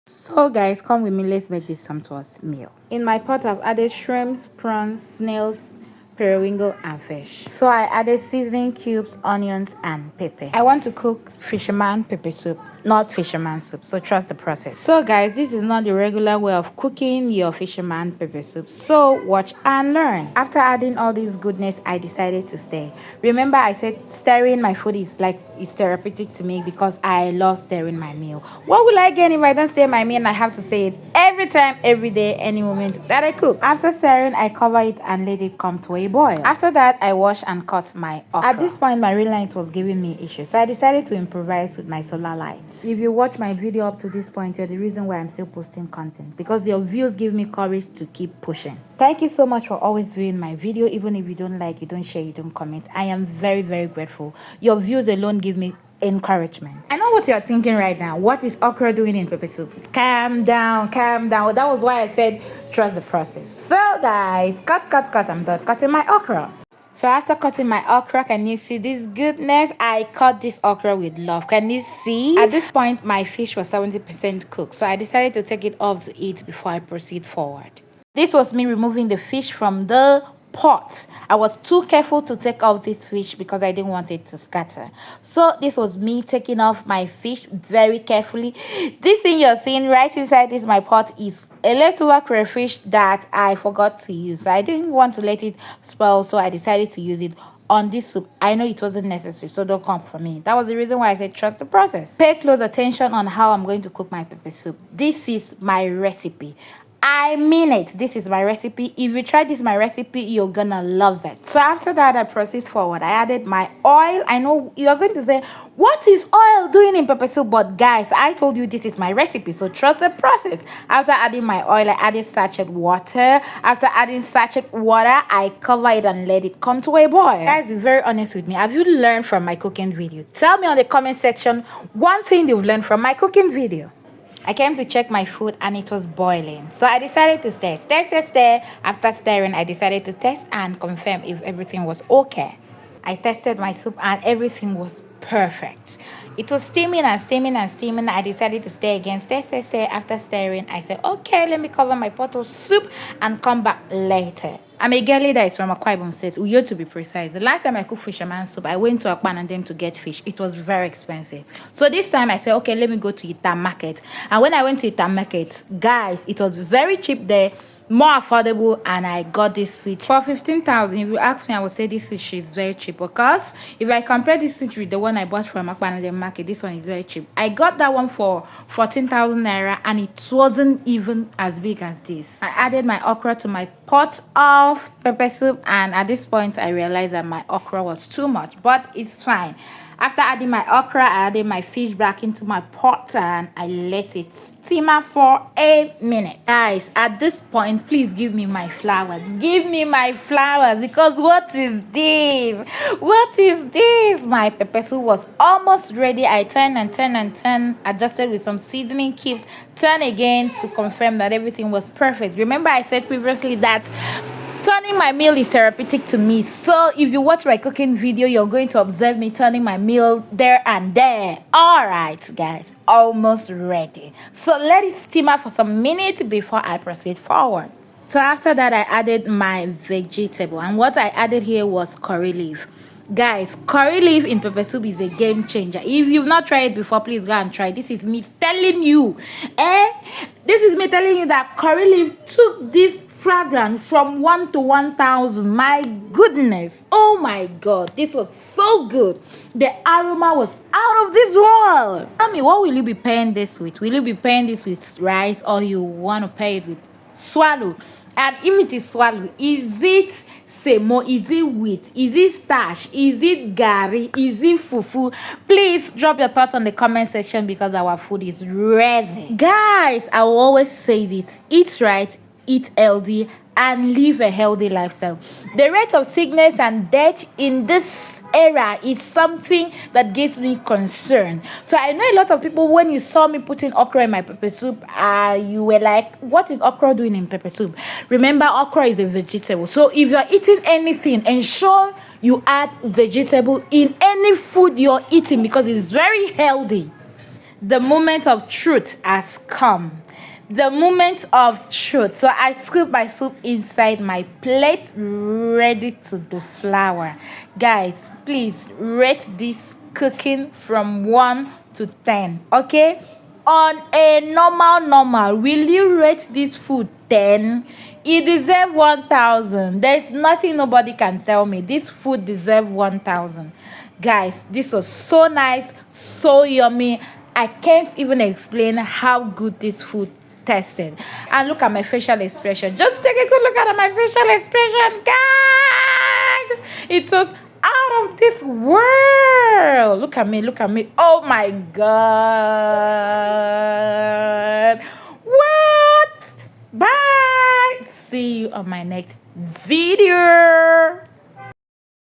So guys, come with me, let's make this sumptuous meal. In my pot I've added shrimps, prawns, snails, periwinkle and fish. So I added seasoning cubes, onions and pepper. I want to cook fisherman pepper soup, not fisherman soup, so trust the process. So guys, this is not the regular way of cooking your fisherman pepper soup, so watch and learn. After adding all this goodness, I decided to stir. Remember I said stirring my food is like it's therapeutic to me because I love stirring my meal. What will I gain if I don't stir my meal and I have to say it every time, every day, any moment that I cook? After stirring, I cover it and let it come to a boil. After that, I wash and cut my okra. At this point, my ring light was giving me issues, so I decided to improvise with my solar light. If you watch my video up to this point, you're the reason why I'm still posting content, because your views give me courage to keep pushing. Thank you so much for always viewing my video. Even if you don't like, you don't share, you don't comment, I am very, very grateful. Your views alone give me encouragement. I know what you're thinking right now. What is okra doing in pepper soup? Calm down, calm down. That was why I said trust the process. So guys, cut. I'm done cutting my okra. So after cutting my okra, can you see this goodness? I cut this okra with love. Can you see? At this point, my fish was 70% cooked, so I decided to take it off the heat before I proceed forward. This was me removing the fish from the pot. I was too careful to take off this fish because I didn't want it to scatter. So this was me taking off my fish very carefully. This thing you're seeing right inside this my pot is a leftover crayfish that I forgot to use. So I didn't want to let it spoil, so I decided to use it on this soup. I know it wasn't necessary, so don't come for me. That was the reason why I said trust the process. Pay close attention on how I'm going to cook my pepper soup. This is my recipe. I mean it. This is my recipe. If you try this my recipe, you're gonna love it. So after that, I proceed forward. I added my oil. I know you're going to say, what is oil doing in pepper soup? But guys, I told you this is my recipe, so trust the process. After adding my oil, I added sachet water. After adding sachet water, I cover it and let it come to a boil. Guys, be very honest with me. Have you learned from my cooking video? Tell me on the comment section one thing you've learned from my cooking video. I came to check my food and it was boiling. So I decided to stir. After stirring, I decided to test and confirm if everything was okay. I tested my soup and everything was perfect. It was steaming. I decided to stir again. Stir. After stirring, I said, okay, let me cover my pot of soup and come back later. I'm a girlie that is from Akwa Ibom State, Uyo to be precise. The last time I cooked fisherman soup, I went to Akpan and them to get fish. It was very expensive. So this time I said, okay, let me go to Itam Market. And when I went to Itam Market, guys, it was very cheap there, more affordable, and I got this fish for 15,000. If you ask me, I would say this fish is very cheap, because if I compare this fish with the one I bought from Akpan Market, this one is very cheap. I got that one for 14,000 naira and it wasn't even as big as this. I added my okra to my pot of pepper soup, and at this point I realized that my okra was too much, but it's fine. After adding my okra, I added my fish back into my pot and I let it simmer for a minute. Guys, at this point, please give me my flowers. Give me my flowers, because what is this? What is this? My pepper soup was almost ready. I turned, adjusted with some seasoning cubes, turn again to confirm that everything was perfect. Remember I said previously that turning my meal is therapeutic to me. So if you watch my cooking video, you're going to observe me turning my meal there and there. Alright guys, almost ready. So let it simmer for some minutes before I proceed forward. So after that, I added my vegetable, and what I added here was curry leaf. Guys, curry leaf in pepper soup is a game changer. If you've not tried it before, please go and try. This is me telling you. This is me telling you that curry leaf took this fragrance from 1 to 1,000. My goodness. Oh my god. This was so good. The aroma was out of this world. Tell me, what will you be pairing this with? Will you be pairing this with rice, or you want to pair it with swallow? And if it is swallow, is it semo? Is it wheat? Is it starch? Is it gari? Is it fufu? Please drop your thoughts on the comment section, because our food is ready. Guys, I will always say this: eat right, eat healthy, and live a healthy lifestyle. The rate of sickness and death in this era is something that gives me concern. So I know a lot of people, when you saw me putting okra in my pepper soup, you were like, what is okra doing in pepper soup? Remember, okra is a vegetable. So if you're eating anything, ensure you add vegetable in any food you're eating, because it's very healthy. the moment of truth has come. The moment of truth. So I scoop my soup inside my plate, ready to deflower. Guys, please rate this cooking from 1 to 10. Okay? On a normal, will you rate this food 10? It deserves 1,000. There's nothing nobody can tell me. This food deserves 1,000. Guys, this was so nice, so yummy. I can't even explain how good this food tasted. And look at my facial expression. Just take a good look at my facial expression, guys. It was out of this world. Look at me, look at me. Oh my god. What? Bye. See you on my next video.